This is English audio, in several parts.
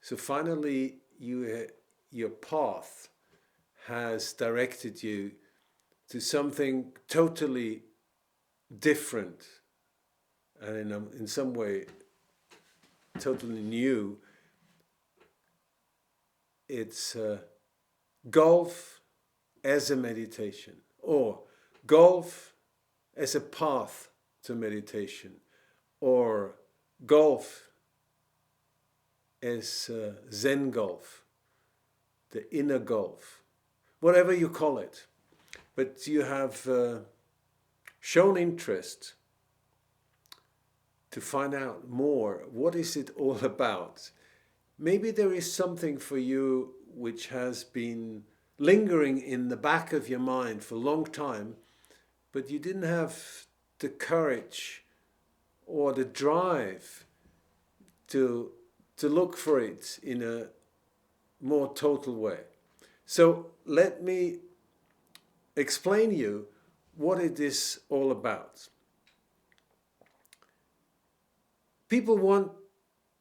So finally, your path has directed you to something totally different and in some way totally new. It's golf as a meditation, or golf as a path to meditation, or golf as Zen golf, the inner golf, whatever you call it. But you have shown interest to find out more. What is it all about? Maybe there is something for you which has been lingering in the back of your mind for a long time, but you didn't have the courage or the drive to look for it in a more total way. So let me explain you what it is all about. People want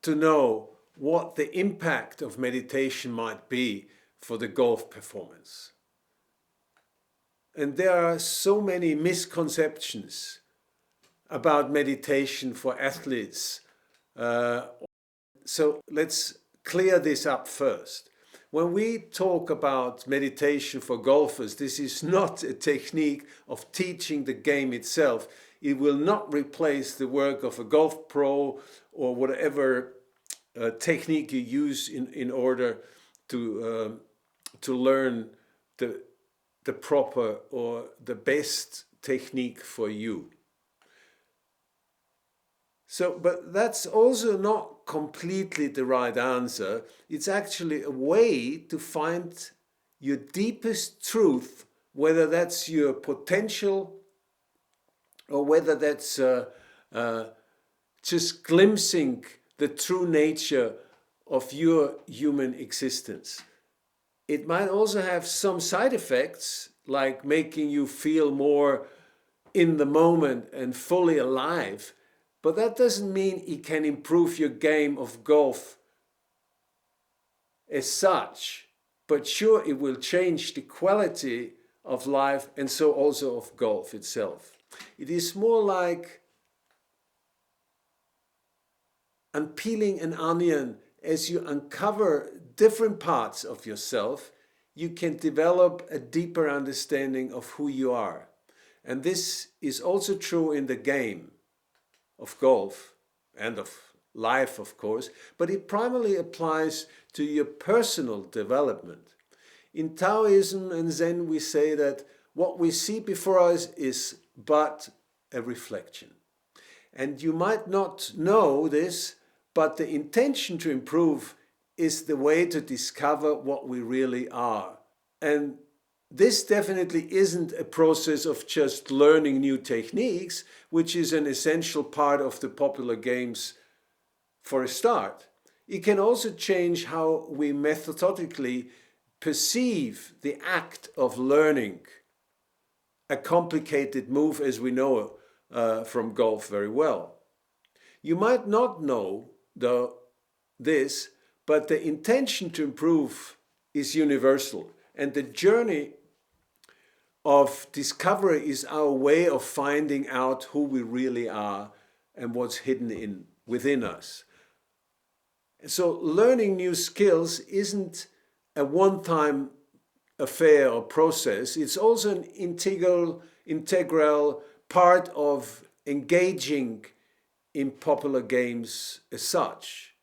to know what the impact of meditation might be for the golf performance. And there are so many misconceptions about meditation for athletes. So let's clear this up first. When we talk about meditation for golfers, this is not a technique of teaching the game itself. It will not replace the work of a golf pro or whatever technique you use in order to learn the proper or the best technique for you. So, but that's also not completely the right answer. It's actually a way to find your deepest truth, whether that's your potential or whether that's just glimpsing the true nature of your human existence. It might also have some side effects, like making you feel more in the moment and fully alive, but that doesn't mean it can improve your game of golf as such. But sure, it will change the quality of life and so also of golf itself. It is more like unpeeling an onion. As you uncover different parts of yourself, you can develop a deeper understanding of who you are. And this is also true in the game of golf and of life, of course, but it primarily applies to your personal development. In Taoism and Zen, we say that what we see before us is but a reflection. And you might not know this, but the intention to improve is the way to discover what we really are. And this definitely isn't a process of just learning new techniques, which is an essential part of the popular games for a start. It can also change how we methodically perceive the act of learning a complicated move, as we know from golf very well. You might not know this, but the intention to improve is universal. And the journey of discovery is our way of finding out who we really are and what's hidden within us. So learning new skills isn't a one-time affair or process. It's also an integral part of engaging in popular games as such.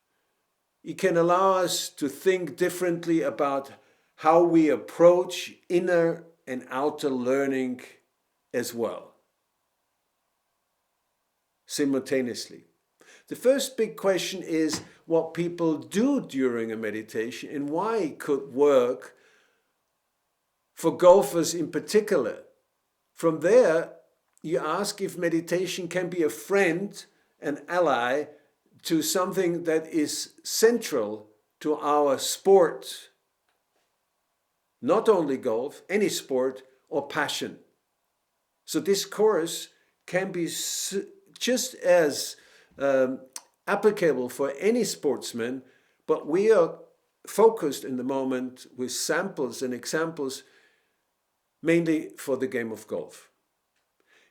It can allow us to think differently about how we approach inner and outer learning as well, simultaneously. The first big question is what people do during a meditation and why it could work for golfers in particular. From there, you ask if meditation can be a friend, an ally, to something that is central to our sport. Not only golf, any sport or passion. So this course can be just as applicable for any sportsman, But we are focused in the moment with samples and examples mainly for the game of golf.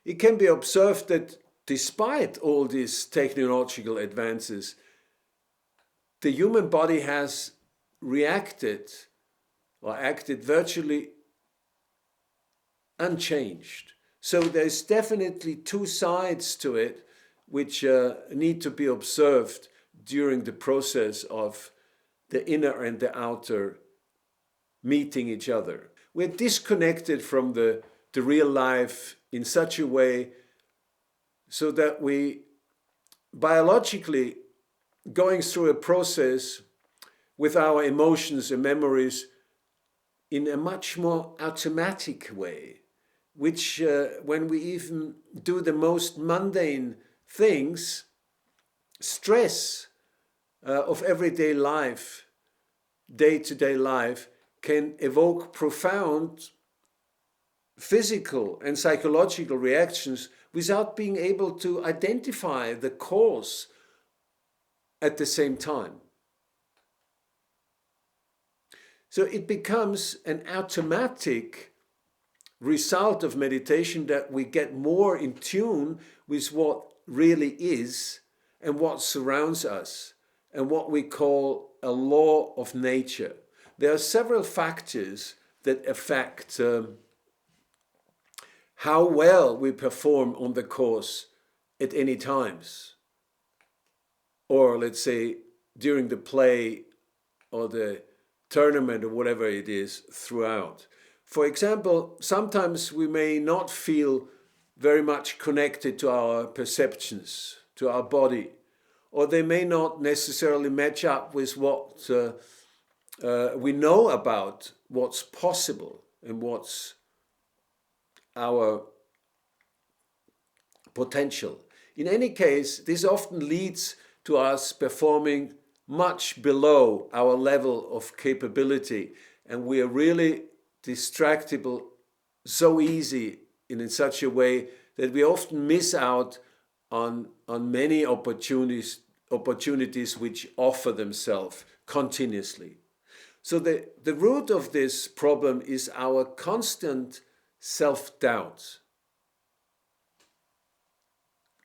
It can be observed that despite all these technological advances, the human body has reacted or acted virtually unchanged. So there's definitely two sides to it which need to be observed during the process of the inner and the outer meeting each other. We're disconnected from the real life in such a way so that we biologically going through a process with our emotions and memories in a much more automatic way, which when we even do the most mundane things, stress of everyday life, day-to-day life, can evoke profound physical and psychological reactions without being able to identify the cause at the same time. So it becomes an automatic result of meditation that we get more in tune with what really is and what surrounds us and what we call a law of nature. There are several factors that affect how well we perform on the course at any times, or let's say during the play or the tournament or whatever it is throughout. For example, sometimes we may not feel very much connected to our perceptions, to our body, or they may not necessarily match up with what we know about what's possible and what's our potential. In any case, this often leads to us performing much below our level of capability, and we are really distractible so easy and in such a way that we often miss out on many opportunities which offer themselves continuously. So the root of this problem is our constant self-doubt,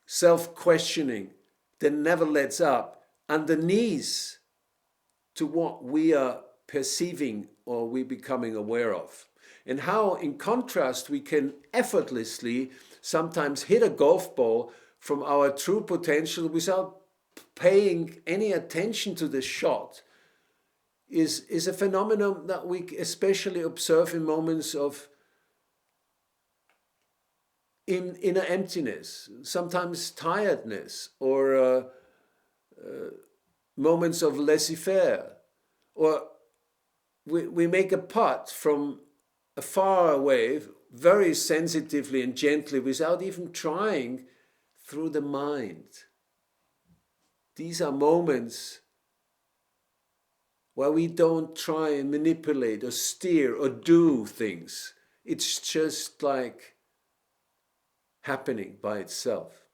self-questioning that never lets up underneath to what we are perceiving or we becoming aware of. And how, in contrast, we can effortlessly sometimes hit a golf ball from our true potential without paying any attention to the shot is a phenomenon that we especially observe in moments of inner emptiness, sometimes tiredness, or moments of laissez-faire, or we make a putt from far away, very sensitively and gently, without even trying through the mind. These are moments where we don't try and manipulate or steer or do things. It's just like happening by itself.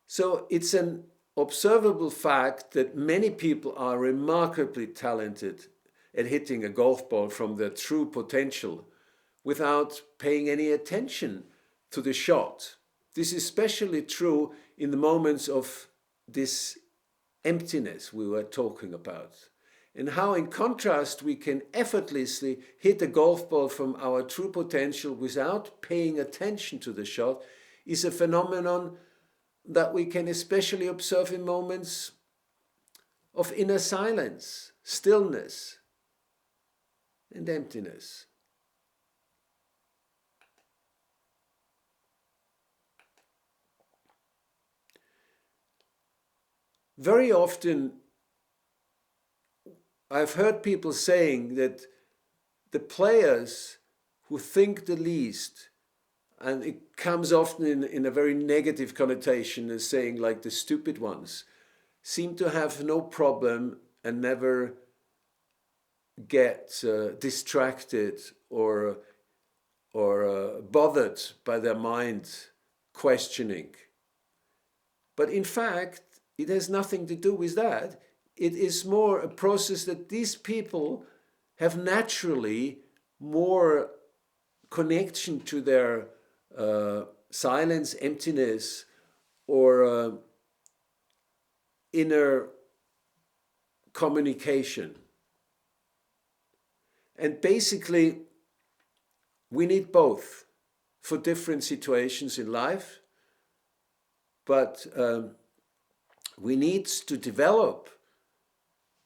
So it's an observable fact that many people are remarkably talented at hitting a golf ball from their true potential without paying any attention to the shot. This is especially true in the moments of this emptiness we were talking about. And how, in contrast, we can effortlessly hit a golf ball from our true potential without paying attention to the shot is a phenomenon that we can especially observe in moments of inner silence, stillness, and emptiness. Very often, I've heard people saying that the players who think the least, and it comes often in a very negative connotation as saying like the stupid ones, seem to have no problem and never get distracted or bothered by their mind questioning. But in fact, It has nothing to do with that. It is more a process that these people have naturally more connection to their silence, emptiness, or inner communication. And basically, we need both for different situations in life, but we need to develop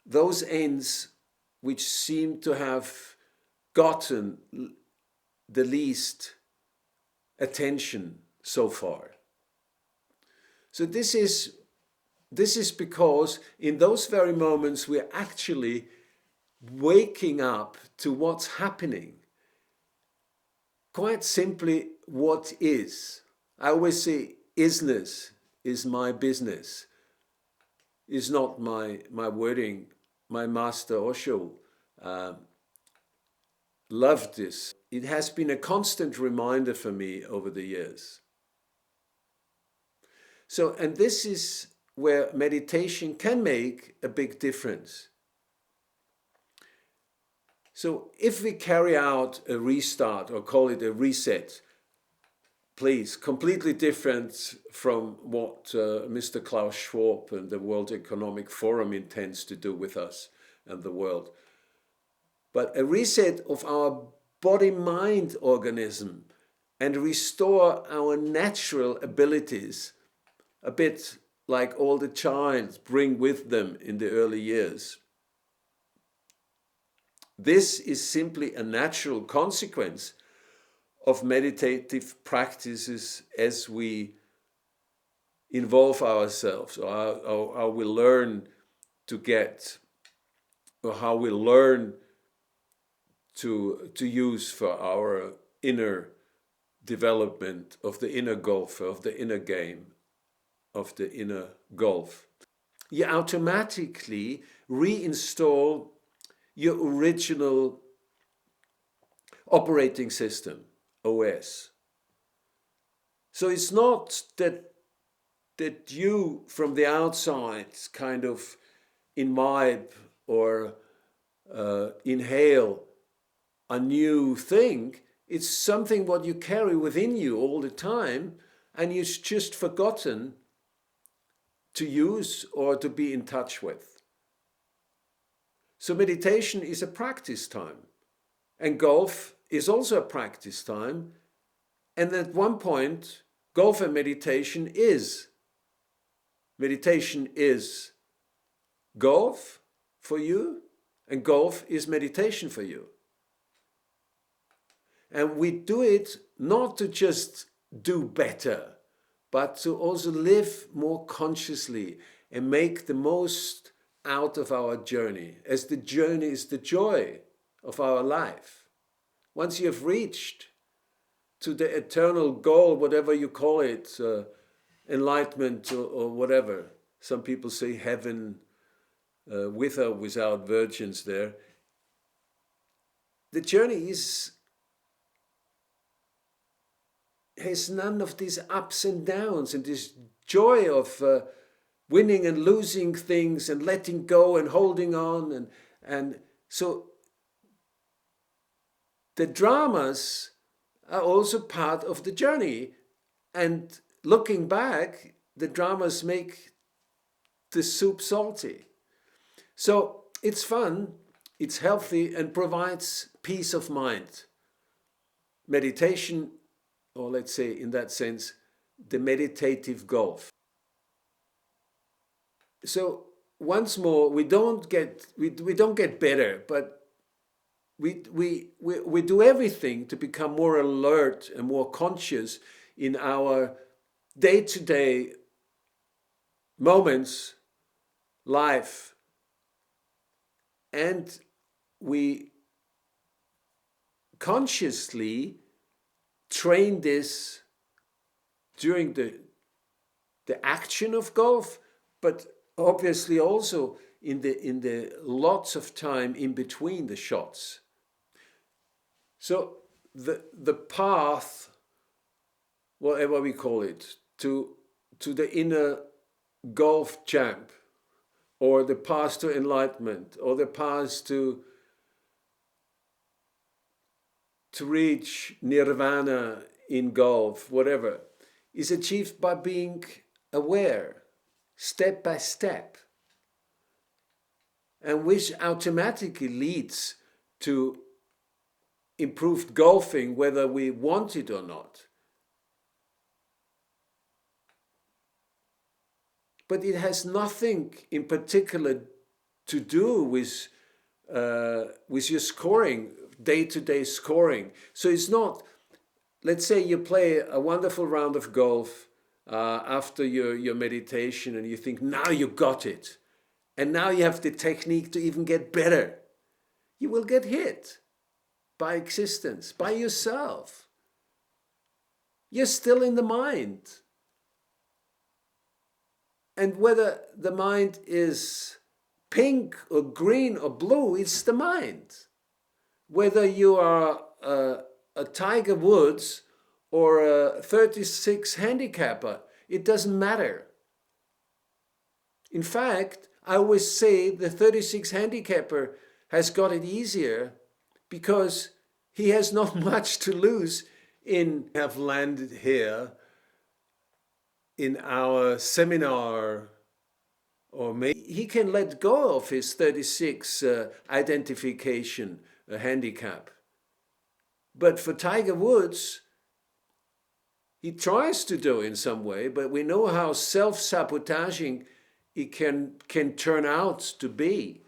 those ends which seem to have gotten the least attention so far. So this is because in those very moments we're actually waking up to what's happening. Quite simply, what is. I always say, isnness is my business, is not my wording. My master Osho loved this. It has been a constant reminder for me over the years. So, and this is where meditation can make a big difference. So if we carry out a restart, or call it a reset, please, completely different from what Mr. Klaus Schwab and the World Economic Forum intends to do with us and the world. But a reset of our body-mind organism and restore our natural abilities, a bit like all the child bring with them in the early years. This is simply a natural consequence of meditative practices as we involve ourselves, or how we learn to get, or how we learn to use for our inner development of the inner golfer, of the inner game, of the inner golf. You automatically reinstall your original operating system, OS. So it's not that you from the outside kind of imbibe or inhale a new thing. It's something what you carry within you all the time, and you've just forgotten to use or to be in touch with. So meditation is a practice time, and golf is also a practice time. And at one point, golf and meditation is golf for you, and golf is meditation for you. And we do it not to just do better, but to also live more consciously and make the most out of our journey, as the journey is the joy of our life. Once you have reached to the eternal goal, whatever you call it, enlightenment or whatever. Some people say heaven, with or without virgins there. The journey has none of these ups and downs and this joy of winning and losing things and letting go and holding on. And so the dramas are also part of the journey. And looking back, the dramas make the soup salty. So it's fun, it's healthy, and provides peace of mind. Meditation, or let's say in that sense, the meditative golf. So once more, we don't get better, but we do everything to become more alert and more conscious in our day-to-day moments, life, and we consciously train this during the action of golf, but obviously also in the lots of time in between the shots. So the path, whatever we call it, to the inner golf champ, or the path to enlightenment, or the path to reach nirvana in golf, whatever, is achieved by being aware, step by step, and which automatically leads to improved golfing, whether we want it or not. But it has nothing in particular to do with your scoring, day-to-day scoring. So it's not, let's say you play a wonderful round of golf after your meditation, and you think, now you got it. And now you have the technique to even get better. You will get hit by existence, by yourself. You're still in the mind. And whether the mind is pink or green or blue, it's the mind. Whether you are a Tiger Woods or a 36 handicapper, it doesn't matter. In fact, I always say the 36 handicapper has got it easier because he has not much to lose in have landed here in our seminar, or maybe he can let go of his 36 identification handicap. But for Tiger Woods, he tries to do in some way, but we know how self-sabotaging it can turn out to be.